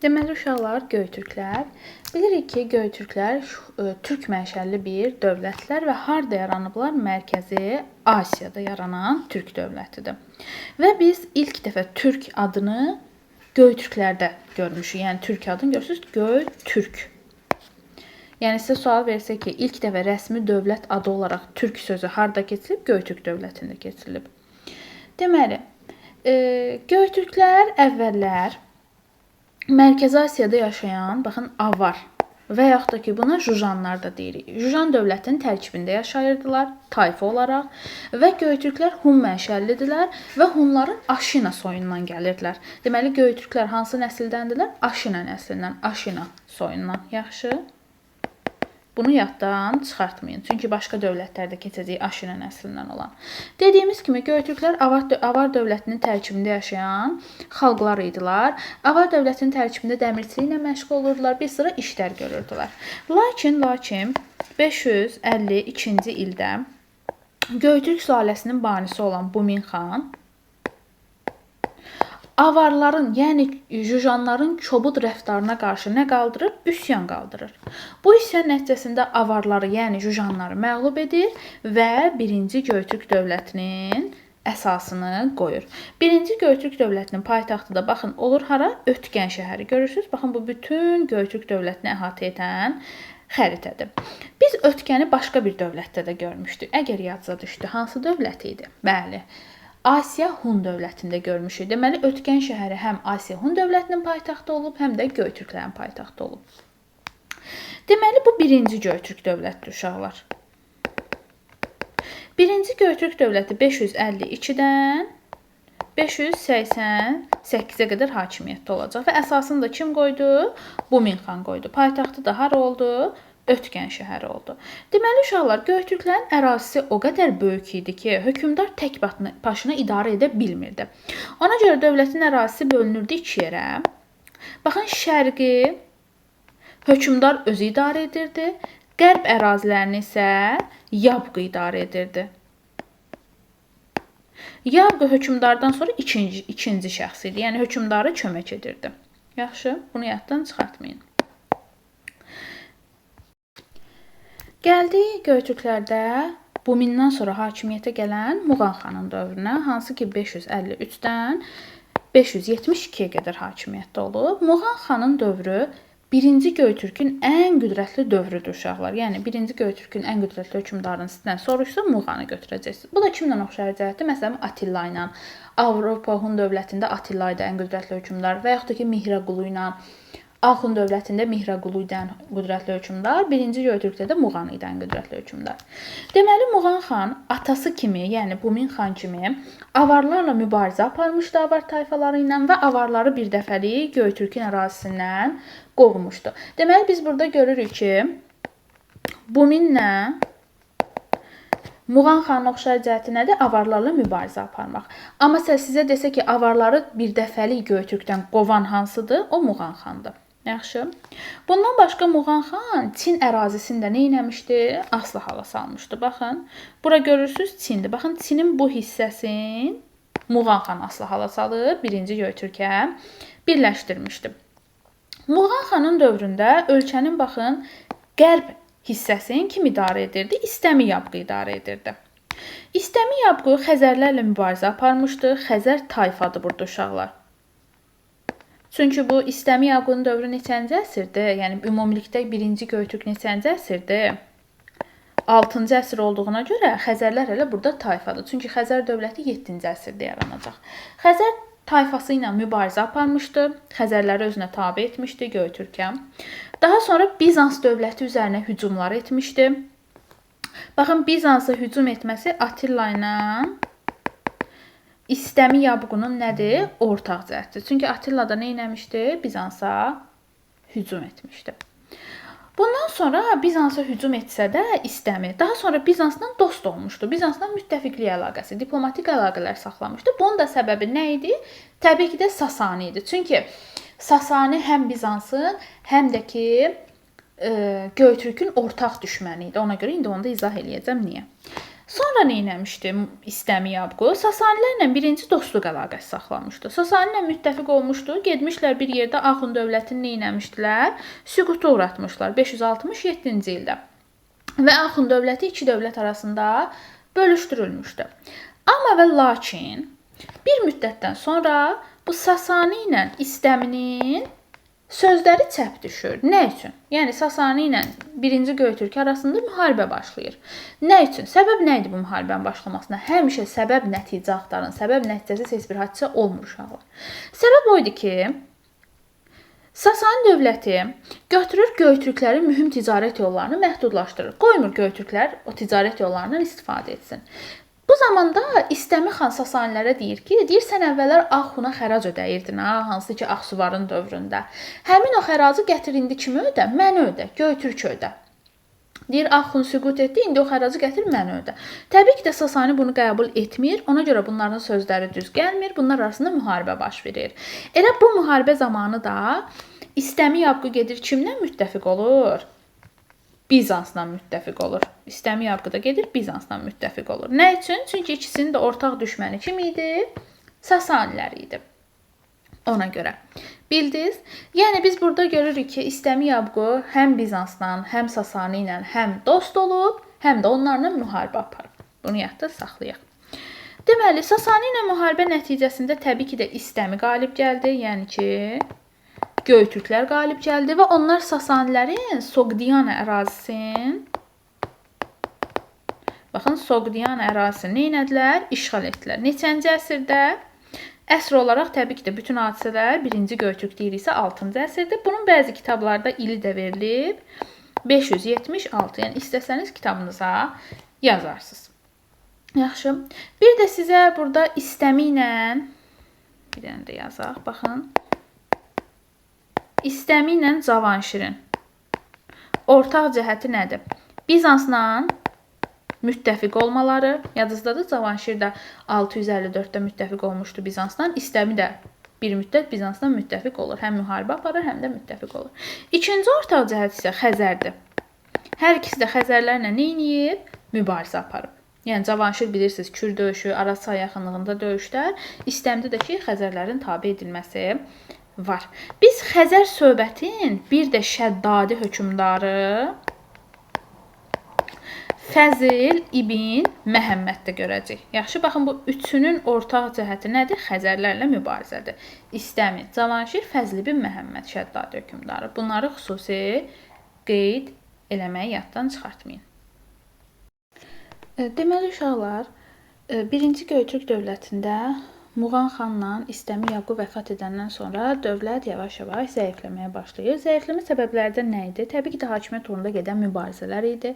Deməli, uşaqlar, Göytürklər. Bilirik ki, Göytürklər türk mənşəli bir dövlətlər və harda yaranıblar? Mərkəzi Asiyada yaranan türk dövlətidir. Və biz ilk dəfə türk adını Göytürklərdə görmüşük. Yəni, türk adını görürsünüz, Göytürk. Yəni, sizə sual versə ki, ilk dəfə rəsmi dövlət adı olaraq türk sözü harda keçirilib? Göytürk dövlətində keçirilib. Deməli, Göytürklər əvvəllər Mərkəzi Asiyada yaşayan, baxın, avar və yaxud da ki, buna Jujanlar da deyirik. Jujan dövlətinin tərkibində yaşayırdılar, tayfa olaraq və Göytürklər Hun mənşəlidirlər və Hunların Aşina soyundan gəlirdilər. Deməli, Göytürklər hansı nəsildəndirlər? Aşina nəslindən, Aşina soyundan. Yaxşı. Bunu yaddan çıxartmayın. Çünki başqa dövlətlərdə keçəcək Aşina nəslindən olan. Dediyimiz kimi, Göytürklər avar dövlətinin tərkibində yaşayan xalqlar idilər. Avar dövlətinin tərkibində dəmirçiliklə məşğul olurdular, bir sıra işlər görürdülər. Lakin 552-ci ildə Göytürk sülaləsinin banisi olan Bumin xan avarların, yəni Jujanların kobud rəftarına qarşı nə qaldırır? Üsyan qaldırır. Bu üsyan nəticəsində avarları, yəni Jujanları məğlub edir və 1-ci Göytürk dövlətinin əsasını qoyur. 1-ci Göytürk dövlətinin paytaxtı da baxın olur hara? Ötkən şəhəri görürsünüz. Baxın, bu bütün Göytürk dövlətini əhatə edən xəritədir. Biz Ötkəni başqa bir dövlətdə də görmüşdük. Əgər yadınıza düşdü, hansı dövlət idi? Bəli. Asiya Hun dövlətində görmüşük. Deməli, Ötkən şəhəri həm Asiya Hun dövlətinin paytaxtı olub, həm də Göytürklərin paytaxtı olub. Deməli, bu 1-ci Göytürk dövlətidir, uşaqlar. 1-ci Göytürk dövləti 552-dən 588-ə qədər hakimiyyətdə olacaq və əsasını da kim qoydu? Bumin xan qoydu. Paytaxtı da hara oldu? Ötkən şəhəri oldu. Deməli, uşaqlar, Göytürklərin ərazisi o qədər böyük idi ki, hökmdar tək başına idarə edə bilmirdi. Ona görə dövlətin ərazisi bölünürdü 2 yerə. Baxın, şərqi hökmdar özü idarə edirdi, qərb ərazilərini isə Yabqı idarə edirdi. Yabqı hökmdardan sonra ikinci şəxs idi, yəni hökmdara kömək edirdi. Yaxşı, bunu yaddan çıxartmayın. Gəldik Göytürklərdə Bumindən sonra hakimiyyətə gələn Muğan xanın dövrünə, hansı ki 553-dən 572-yə qədər hakimiyyətdə olub. Muğan xanın dövrü 1-ci Göytürkün ən qüdrətli dövrüdür, uşaqlar. Yəni, 1-ci Göytürkün ən qüdrətli hökmdarını sizdən soruşsa, Muğanı götürəcəksiniz. Bu da kimlə oxşar cəhətdir? Məsələn, Atilla ilə. Avropa Hun dövlətində Atilla idi ən qüdrətli hökmdar və yaxud da ki, Mihraqulu ilə. Axun dövlətində Mihraqulu idi ən qüdrətli hökmdar, 1-ci Göytürkdə də Muğan idi ən qüdrətli hökmdar. Deməli, Muğan xan atası kimi, yəni Bumin xan kimi avarlarla mübarizə aparmışdı avar tayfaları ilə və avarları bir dəfəlik Göytürkün ərazisindən qovmuşdu. Deməli, biz burada görürük ki, Buminlə Muğan xanın oxşar cəhəti nədir? Avarlarla mübarizə aparmaq. Amma sizə desə ki, avarları bir dəfəlik Göytürkdən qovan hansıdır? O Muğan xandır. Yaxşı. Bundan başqa Muğan xan Çin ərazisində nə etmişdi? Asılı hala salmışdı. Baxın, bura görürsünüz Çindir. Baxın, Çinin bu hissəsini Muğan xan asılı hala salıb 1-ci Göytürkə birləşdirmişdi. Muğan xanın dövründə ölkənin, baxın, qərb hissəsini kim idarə edirdi? İstəmi Yabqı idarə edirdi. İstəmi Yabqı Xəzərlərlə mübarizə aparmışdı. Xəzər tayfadır burada, uşaqlar. Çünki bu İstəmi Yabqının dövrü neçənci əsrdir? Yəni, ümumilikdə 1-ci Göytürk neçənci əsrdir? 6-cı əsr olduğuna görə Xəzərlər hələ burada tayfadır. Çünki Xəzər dövləti 7-ci əsrdə yaranacaq. Xəzər tayfası ilə mübarizə aparmışdı. Xəzərləri özünə tabe etmişdi Göytürkə. Daha sonra Bizans dövləti üzərinə hücumlar etmişdi. Baxın, Bizansa hücum etməsi Atilla ilə İstəmi Yabqının nədir? Ortaq cəhətdir. Çünki Atilla da nə etmişdi? Bizansa hücum etmişdi. Bundan sonra Bizansa hücum etsə də İstəmi. Daha sonra Bizansla dost olmuşdu. Bizansla müttəfiqlik əlaqəsi, diplomatik əlaqələr saxlamışdı. Bunun da səbəbi nə idi? Təbii ki də Sasani idi. Çünki Sasani həm Bizansın, həm də ki Göytürkün ortaq düşməni idi. Ona görə indi onu da izah eləyəcəm niyə. Sonra nə etmişdi İstəmiyabqu? Sasanilərlə birinci dostluq əlaqəsi saxlamışdı. Sasani ilə müttəfiq olmuşdu. Getmişlər bir yerdə Axund dövlətini nə etmişdilər? Süquta uğratmışlar 567-ci ildə. Və Axund dövləti iki dövlət arasında bölüşdürülmüşdü. Amma və lakin bir müddətdən sonra bu Sasani ilə İstəminin sözləri çəp düşür. Nə üçün? Yəni Sasani ilə 1-ci Göytürk arasında müharibə başlayır. Nə üçün? Səbəb nə idi bu müharibənin başlamasına? Həmişə səbəb nəticə axtarın. Səbəb nəticəsiz heç bir hadisə olmur uşaqlar. Səbəb o idi ki, Sasani dövləti götürür Göytürklərin mühüm ticarət yollarını məhdudlaşdırır. Qoymur Göytürklər o ticarət yollarından istifadə etsin. Bu zamanda İstəmi xan Sasanilərə deyir ki, sən əvvəllər Axuna xərac ödəyirdin, hansı ki Axsuvarın dövründə. Həmin o xəracı gətir indi kimi ödə? Mənə ödə, Göytürk ödə. Deyir, Axun süqut etdi, indi o xəracı gətir, mənə ödə. Təbii ki də Sasani bunu qəbul etmir, ona görə bunların sözləri düz gəlmir, bunlar arasında müharibə baş verir. Elə bu müharibə zamanı da İstəmiyabqu gedir kimlə müttəfiq olur? Bizansla müttəfiq olur. İstəmiyabqu da gedir Bizansla müttəfiq olur. Nə üçün? Çünki ikisinin də ortaq düşməni kim idi? Sasanilər idi. Ona görə. Bildiniz? Yəni biz burada görürük ki, İstəmiyabqu həm Bizansla, həm Sasani ilə həm dost olub, həm də onlarla müharibə aparıb. Bunu yadda saxlayaq. Deməli, Sasani ilə müharibə nəticəsində təbii ki də İstəmi qalib gəldi. Yəni ki, Göytürklər qalib gəldi və onlar Sasanilərin Soqdiana ərazisini Soqdiana ərazisini nə etdilər? İşğal etdilər. Neçənci əsrdə? Əsr olaraq təbii ki də bütün hadisələr 1-ci Göytürk deyiriksə 6-cı əsrdir. Bunun bəzi kitablarda ili də verilib. 576. Yəni istəsəniz kitabınıza yazarsınız. Yaxşı. Bir də sizə burada İstəmi ilə bir dənə də yazaq. Baxın. İstəmi ilə Cavanşirin ortaq cəhəti nədir? Bizansla müttəfiq olmaları. Yadınızdadır, Cavanşir də 654-də müttəfiq olmuşdu Bizansla. İstəmi də bir müddət Bizansla müttəfiq olur. Həm müharibə aparır, həm də müttəfiq olur. İkinci ortaq cəhət isə Xəzərdir. Hər ikisi də Xəzərlərlə nə edib? Mübarizə aparıb. Yəni Cavanşir bilirsiniz, Kür döyüşü, Araz-Çay yaxınlığında döyüşlər, İstəmdə də ki, Xəzərlərin tabe edilməsi var. Biz Xəzər söhbətin bir də Şəddadi hökmdarı Fəzl İbn Məhəmməddə görəcəyik. Yaxşı, baxın, bu üçünün ortaq cəhəti nədir? Xəzərlərlə mübarizədir. İstəmi, Cavanşir, Fəzl İbn Məhəmməd Şəddadi hökmdarı. Bunları xüsusi qeyd eləməyi yaddan çıxartmayın. Deməli, uşaqlar, 1-ci Göytürk dövlətində Muğan xanla İstəmiyabqu vəfat edəndən sonra dövlət yavaş-yavaş zəifləməyə başlayır. Zəifləmə səbəblərdən nə idi? Təbii ki də hakimiyyət uğrunda gedən mübarizələr idi.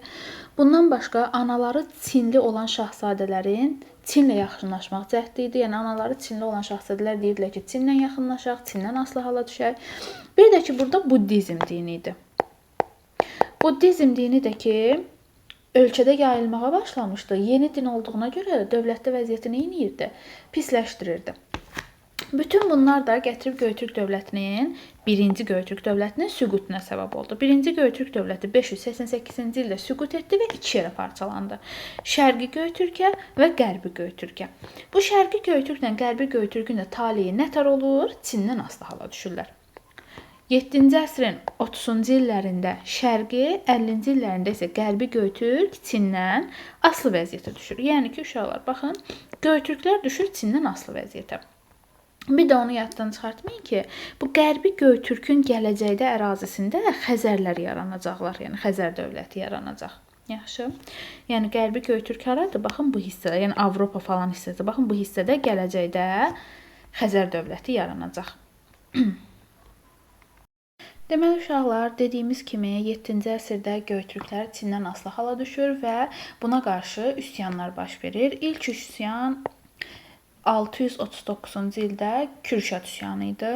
Bundan başqa anaları Çinli olan şahzadələrin Çinlə yaxınlaşmaq cəhdi idi. Yəni anaları Çinli olan şahzadələr deyirdilər ki, Çinlə yaxınlaşaq, Çindən asılı hala düşək. Bir də ki burada Buddizm dini idi. Buddizm dini də ki ölkədə yayılmağa başlamışdı. Yeni din olduğuna görə dövlətdə vəziyyəti nə edirdi? Pisləşdirirdi. Bütün bunlar da gətirib Göytürk dövlətinin, 1-ci Göytürk dövlətinin süqutuna səbəb oldu. 1-ci Göytürk dövləti 588-ci ildə süqut etdi və iki yerə parçalandı. Şərqi Göytürkə və Qərbi Göytürkə. Bu Şərqi Göytürklə Qərbi Göytürkün də taleyi nətər olur? Çindən asılı hala düşürlər. 7-ci əsrin 30-cu illərində Şərqi, 50-ci illərində isə Qərbi Göytürk Çindən asılı vəziyyətə düşür. Yəni ki, uşaqlar, baxın, Göytürklər düşür Çindən asılı vəziyyətə. Bir də onu yaddan çıxartmayın ki, bu Qərbi Göytürkün gələcəkdə ərazisində Xəzərlər yaranacaqlar. Yəni Xəzər dövləti yaranacaq. Yaxşı. Yəni Qərbi Göytürk haradır? Baxın bu hissədə, yəni Avropa falan hissəsi. Baxın bu hissədə gələcəkdə Xəzər dövləti yaranacaq. Deməli, uşaqlar, dediyimiz kimi 7-ci əsrdə Göytürklər Çindən asılı hala düşür və buna qarşı üsyanlar baş verir. İlk üsyan 639-cu ildə Kürşad üsyanı idi.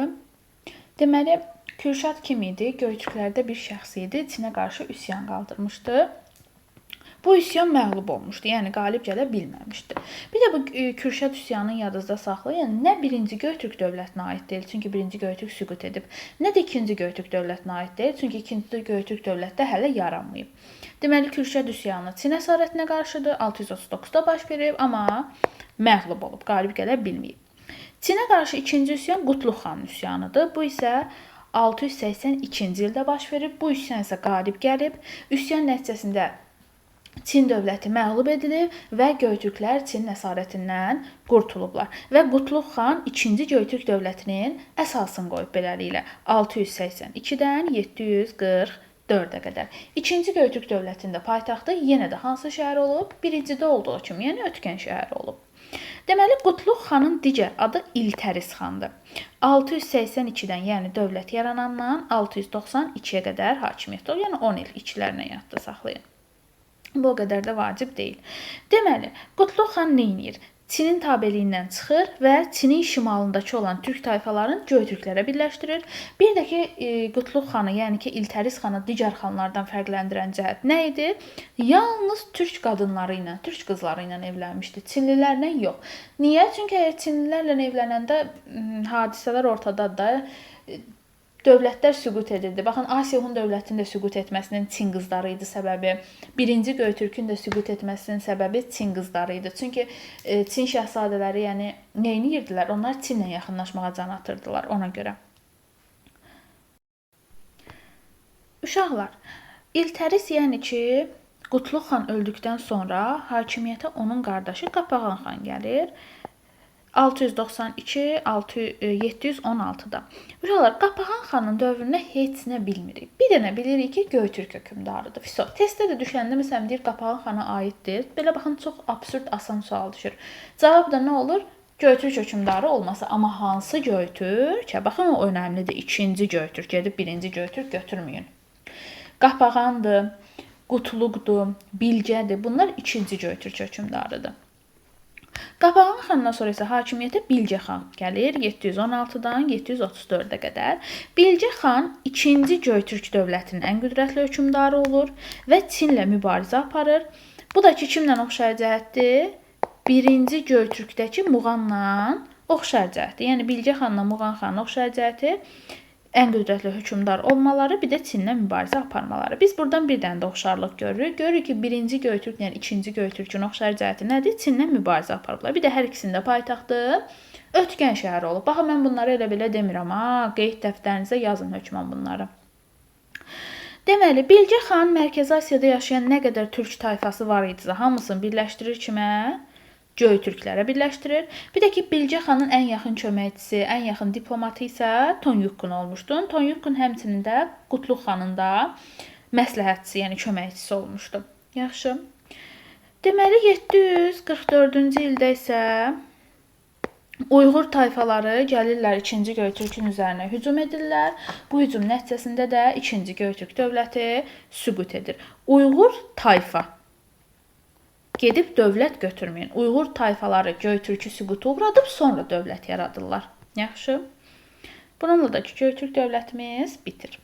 Deməli, Kürşad kim idi? Göytürklərdə bir şəxs idi. Çinə qarşı üsyan qaldırmışdı. Bu üsyan məğlub olmuşdu, yəni qalib gələ bilməmişdi. Bir də bu Kürşad üsyanını yadınızda saxlayın. Nə 1-ci Göytürk dövlətinə aid deyil, çünki 1-ci Göytürk süqut edib. Nə də 2-ci Göytürk dövlətinə aid deyil, çünki 2-ci Göytürk dövlətdə hələ yaranmayıb. Deməli, Kürşad üsyanı Çin əsarətinə qarşıdır, 639-da baş verib, amma məğlub olub, qalib gələ bilməyib. Çinə qarşı ikinci üsyan Qutlux xanın üsyanıdır. Bu isə 682-ci ildə baş verib. Bu üsyan isə qalib gəlib. Üsyan nəticəsində Çin dövləti məğlub edilib və Göytürklər Çin əsarətindən qurtulublar. Və Qutlux xan 2-ci Göytürk dövlətinin əsasını qoyub beləliklə 682-dən 744-ə qədər. 2-ci Göytürk dövlətində paytaxtı yenə də hansı şəhər olub? Birincidə olduğu kimi, yəni Ötkən şəhəri olub. Deməli, Qutlux xanın digər adı İltəris xandır. 682-dən, yəni dövlət yaranandan 692-yə qədər hakimiyyətdə olur. Yəni 10 il içlərinə yadda saxlayın. Bu o qədər də vacib deyil. Deməli, Qutlux xan nə edir? Çinin tabeliyindən çıxır və Çinin şimalındakı olan türk tayfalarını Göytürklərə birləşdirir. Bir də ki, Qutlux xanı, yəni ki, İltəris xanı digər xanlardan fərqləndirən cəhət nə idi? Yalnız türk qadınları ilə, türk qızları ilə evlənmişdi. Çinlilərlə yox. Niyə? Çünki əgər Çinlilərlə evlənəndə hadisələr ortadadır da, dövlətlər süqut edirdi. Baxın, Asiya Hun dövlətinin də süqut etməsinin Çin qızları idi səbəbi. 1-ci Göytürkün də süqut etməsinin səbəbi Çin qızları idi. Çünki Çin şahzadələri, yəni nə edirdilər? Onlar Çinlə yaxınlaşmağa can atırdılar ona görə. Uşaqlar, İltəris, yəni ki, Qutlux xan öldükdən sonra hakimiyyətə onun qardaşı Qapağan xan gəlir. 692-716-da. Uşaqlar, Qapağan xanın dövründə heç nə bilmirik. Bir dənə bilirik ki, Göytürk hökmdarıdır. Testdə də düşəndə məsələn deyir Qapağan xana aiddir. Belə baxın, çox absurd, asan sual düşür. Cavab da nə olur? Göytürk hökmdarı olmasa, amma hansı Göytürk? Baxın, o önəmlidir. 2-ci Göytürk, gedib 1-ci Göytürk götürməyin. Qapağandır, Qutluqdur, Bilgədir. Bunlar 2-ci Göytürk hökmdarıdır. Qapağan xandan sonra isə hakimiyyətə Bilgə xan gəlir 716-dan 734-ə qədər. Bilgə xan 2-ci Göytürk dövlətinin ən qüdrətli hökmdarı olur və Çinlə mübarizə aparır. Bu da ki, kimlə oxşar cəhətdir? 1-ci Göytürkdəki Muğanla oxşar cəhətdir. Yəni Bilgə xanla Muğan xanın oxşar cəhəti ən qüdrətli hökmdar olmaları, bir də Çinlə mübarizə aparmaları. Biz buradan bir dənə də oxşarlıq görürük. Görürük ki, 1-ci Göytürk, yəni 2-ci Göytürkün oxşar cəhəti nədir? Çinlə mübarizə aparıblar. Bir də hər ikisində paytaxtı Ötkən şəhəri olub. Baxın, mən bunları elə belə demirəm. Qeyd dəftərinizə yazın hökmən bunları. Deməli, Bilgə xan Mərkəzi Asiyada yaşayan nə qədər türk tayfası var idisə, hamısını birləşdirir kimə? Göytürklərə birləşdirir. Bir də ki, Bilgə xanın ən yaxın köməkçisi, ən yaxın diplomatı isə Tonyukkun olmuşdu. Tonyukkun həmçinin də Qutlux xanın da məsləhətçisi, yəni köməkçisi olmuşdu. Yaxşı. Deməli, 744-cü ildə isə Uyğur tayfaları gəlirlər 2-ci Göytürkün üzərinə hücum edirlər. Bu hücum nəticəsində də 2-ci Göytürk dövləti süqut edir. Uyğur tayfa gedib dövlət götürməyin. Uyğur tayfaları Göytürkü süquta uğradıb, sonra dövlət yaradırlar. Yaxşı. Bununla da ki, Göytürk dövlətimiz bitir.